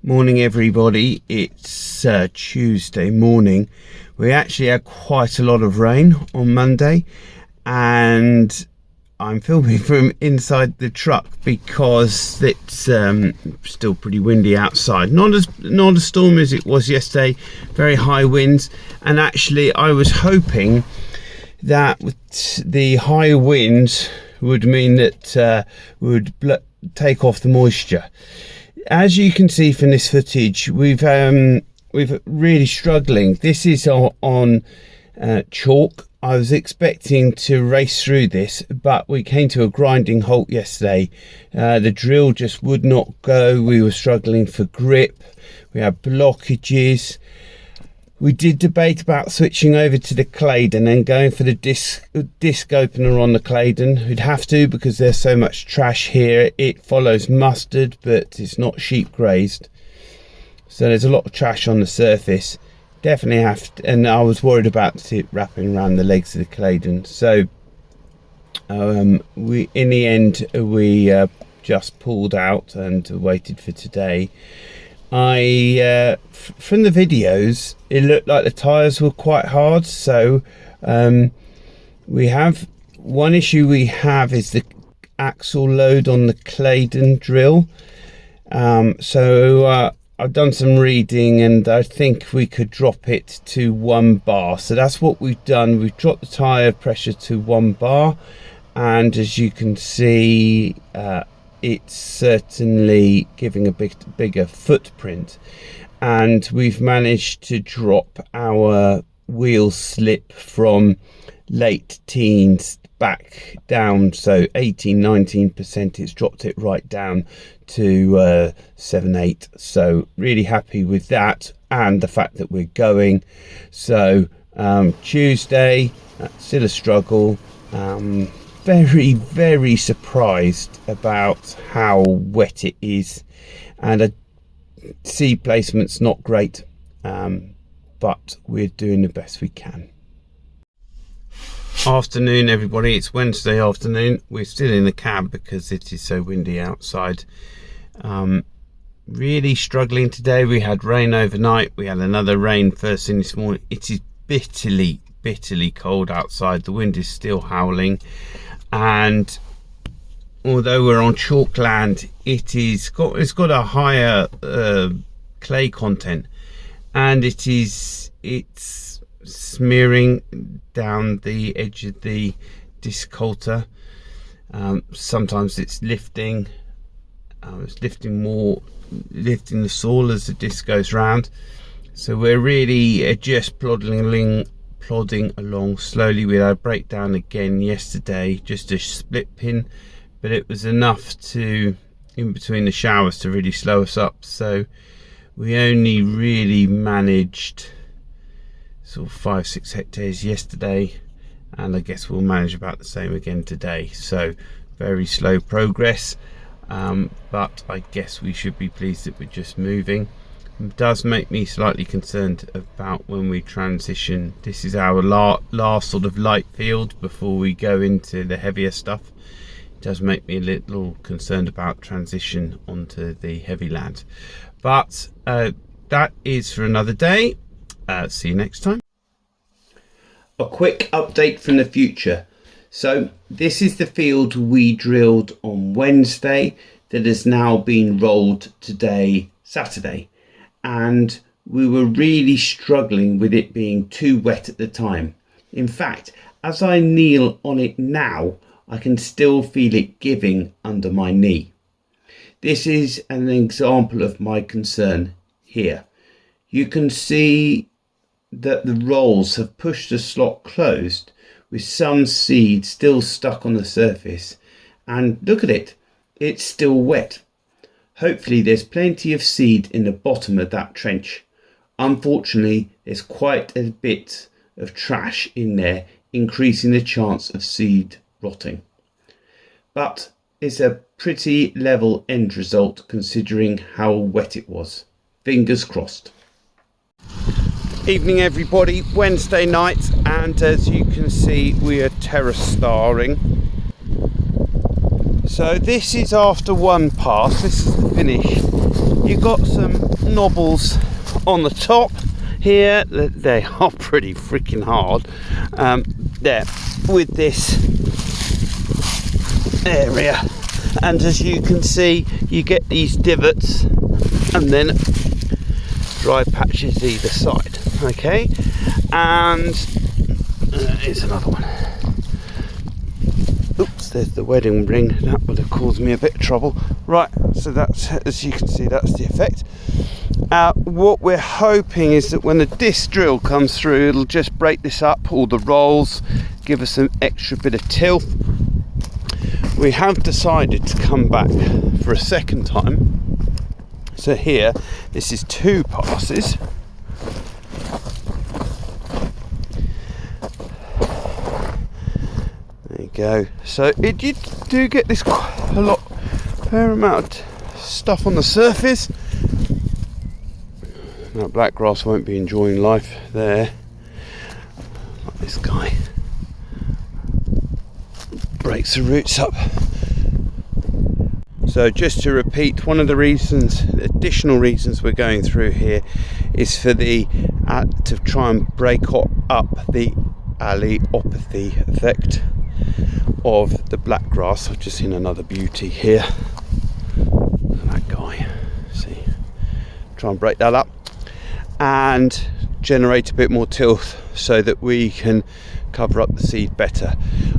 Morning everybody, it's Tuesday morning. We actually had quite a lot of rain on Monday and I'm filming from inside the truck because it's still pretty windy outside. Not a storm as it was yesterday, very high winds, and actually I was hoping that the high winds would mean that would take off the moisture. As you can see from this footage, we've really struggling. This is on chalk. I was expecting to race through this, but we came to a grinding halt yesterday. The drill just would not go. We were struggling for grip. We had blockages. We did debate about switching over to the Claydon and going for the disc opener on the Claydon. We'd have to because there's so much trash here. It follows mustard, but it's not sheep grazed. So there's a lot of trash on the surface. Definitely have to, and I was worried about it wrapping around the legs of the Claydon. So in the end, we just pulled out and waited for today. From the videos it looked like the tires were quite hard, so we have one issue we have is the axle load on the Claydon drill. So I've done some reading and I think we could drop it to 1 bar. So that's what we've done. We've dropped the tire pressure to 1 bar, and as you can see it's certainly giving a bigger footprint, and we've managed to drop our wheel slip from late teens back down, so 18-19%. It's dropped it right down to 7-8, so really happy with that and the fact that we're going. So Tuesday, still a struggle. Very surprised about how wet it is, and seed placement's not great, but we're doing the best we can. Afternoon everybody, it's Wednesday afternoon. We're still in the cab because it is so windy outside. Really struggling today. We had rain overnight, we had another rain first thing this morning. It is bitterly cold outside. The wind is still howling, and although we're on chalk land, it's got a higher clay content, and it's smearing down the edge of the disc halter. Sometimes it's lifting the saw as the disc goes round. So we're really just plodding along slowly. We had a breakdown again yesterday, just a split pin, but it was enough to, in between the showers, to really slow us up. So we only really managed sort of 5-6 hectares yesterday, and I guess we'll manage about the same again today. So very slow progress, but I guess we should be pleased that we're just moving. It does make me slightly concerned about when we transition. This is our last sort of light field before we go into the heavier stuff. It does make me a little concerned about transition onto the heavy land, but that is for another day. See you next time. A quick update from the future. So this is the field we drilled on Wednesday that has now been rolled today, Saturday, and we were really struggling with it being too wet at the time. In fact, as I kneel on it now, I can still feel it giving under my knee. This is an example of my concern here. You can see that the rolls have pushed the slot closed with some seed still stuck on the surface, and look at it, it's still wet. Hopefully there's plenty of seed in the bottom of that trench. Unfortunately, there's quite a bit of trash in there, increasing the chance of seed rotting. But it's a pretty level end result considering how wet it was. Fingers crossed. Evening everybody, Wednesday night, and as you can see we are terrace starring. So this is after one pass, this is the finish. you've got some knobbles on the top here. They are pretty freaking hard. There with this area, and as you can see, you get these divots and then dry patches either side. Okay, and here's another one. Oops, there's the wedding ring. That would have caused me a bit of trouble. Right, so that's, as you can see, that's the effect. What we're hoping is that when the disc drill comes through, it'll just break this up, all the rolls, give us an extra bit of tilth. We have decided to come back for a second time. So here, this is 2 passes. There you go. So you do get this quite a lot, fair amount of stuff on the surface. That black grass won't be enjoying life there. Like this guy. Breaks the roots up. So just to repeat, one of the additional reasons we're going through here is for to try and break up the allelopathy effect of the black grass. I've just seen another beauty here. That guy. See, try and break that up and generate a bit more tilth so that we can cover up the seed better.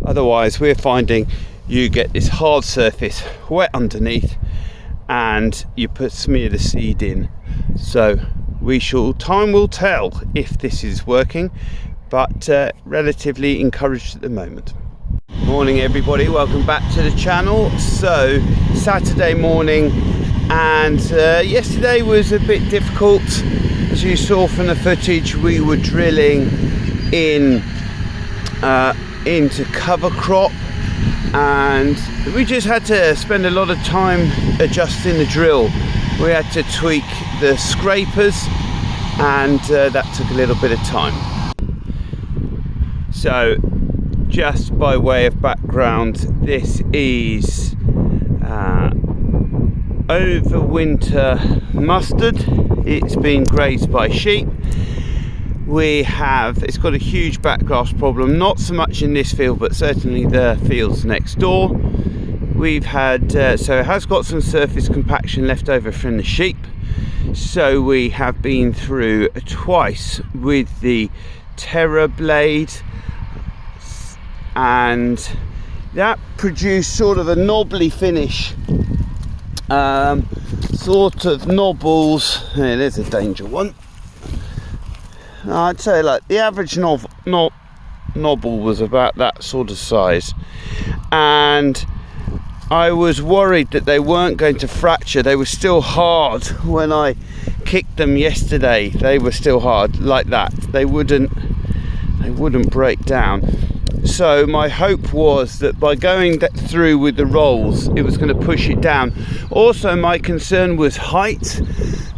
Otherwise, we're finding you get this hard surface wet underneath and you smear the seed in. So time will tell if this is working, but relatively encouraged at the moment. Morning everybody, welcome back to the channel. So Saturday morning, and yesterday was a bit difficult. As you saw from the footage, we were drilling into cover crop, and we just had to spend a lot of time adjusting the drill. We had to tweak the scrapers, and that took a little bit of time. So just by way of background, this is overwinter mustard. It's been grazed by sheep. It's got a huge backgrass problem, not so much in this field, but certainly the fields next door. We've had, so it has got some surface compaction left over from the sheep. So we have been through twice with the Terra blade, and that produced sort of a knobbly finish. Sort of knobbles. Hey, there's a danger one. I'd say like the average nobble was about that sort of size, and I was worried that they weren't going to fracture. They were still hard when I kicked them yesterday. They were still hard like that. They wouldn't break down. So my hope was that by going through with the rolls, it was going to push it down. Also, my concern was height,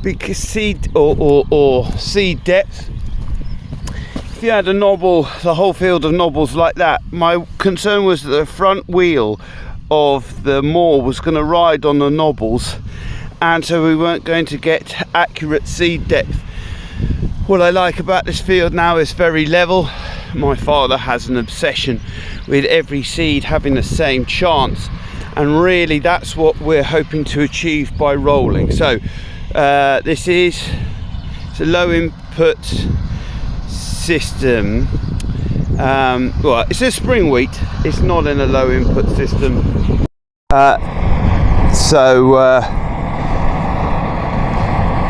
because seed or seed depth. If you had a knobble, the whole field of knobbles like that, my concern was that the front wheel of the mower was going to ride on the knobbles, and so we weren't going to get accurate seed depth. What I like about this field now is very level. My father has an obsession with every seed having the same chance, and really that's what we're hoping to achieve by rolling. So it's a low input system. Well, it's a spring wheat, it's not in a low input system.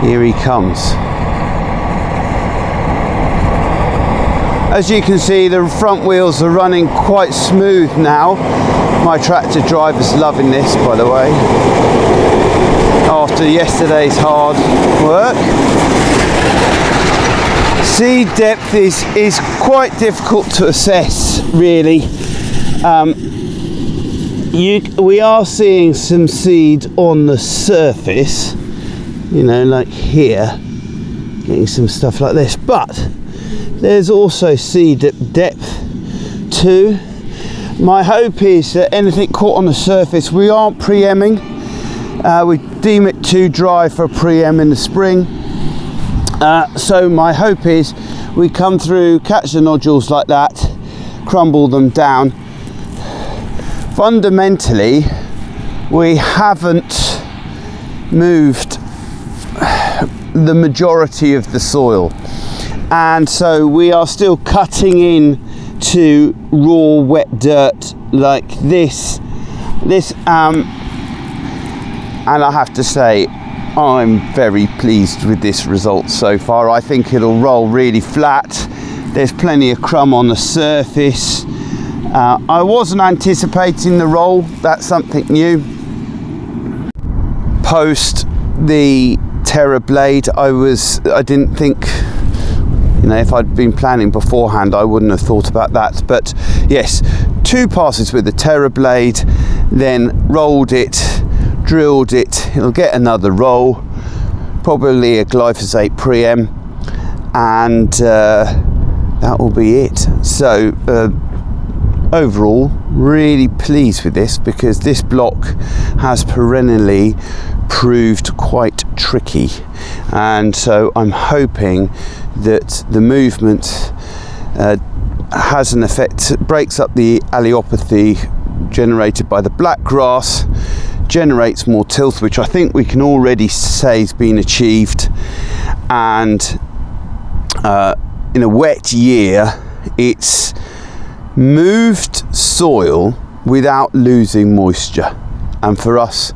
Here he comes. As you can see, the front wheels are running quite smooth now. My tractor driver's loving this, by the way, after yesterday's hard work. Seed depth is quite difficult to assess, really. We are seeing some seed on the surface, you know, like here, getting some stuff like this, but there's also seed depth too. My hope is that anything caught on the surface, we aren't pre-emming, We deem it too dry for a pre-em in the spring. So my hope is we come through, catch the nodules like that, crumble them down. Fundamentally, we haven't moved the majority of the soil, and so we are still cutting in to raw wet dirt like this, and I have to say I'm very pleased with this result so far. I think it'll roll really flat. There's plenty of crumb on the surface. I wasn't anticipating the roll, that's something new. Post the Terra blade, I didn't think, if I'd been planning beforehand, I wouldn't have thought about that. But yes, 2 passes with the Terra blade, then rolled it, drilled it. It'll get another roll, probably a glyphosate pre-em, and that will be it. So overall, really pleased with this, because this block has perennially proved quite tricky, and so I'm hoping that the movement has an effect, breaks up the allelopathy generated by the black grass, generates more tilth, which I think we can already say has been achieved, and in a wet year it's moved soil without losing moisture. And for us,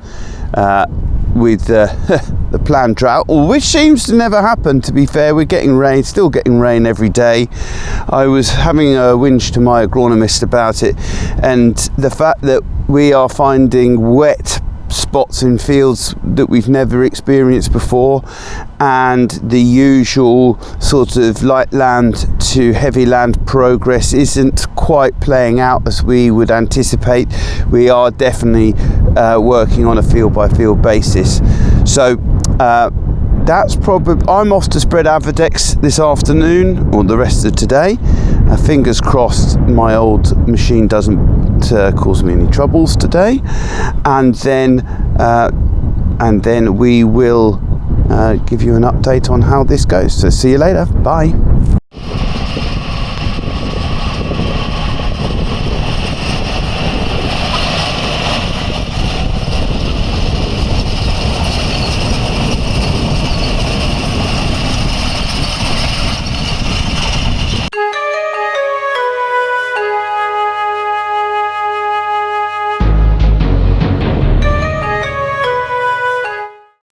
with the planned drought, which seems to never happen, to be fair, we're getting rain, still getting rain every day. I was having a whinge to my agronomist about it, and the fact that we are finding wet spots in fields that we've never experienced before, and the usual sort of light land to heavy land progress isn't quite playing out as we would anticipate. We are definitely working on a field by field basis. So that's probably, I'm off to spread Avadex this afternoon, or the rest of today. Fingers crossed my old machine doesn't cause me any troubles today, and then we will give you an update on how this goes. So see you later, bye.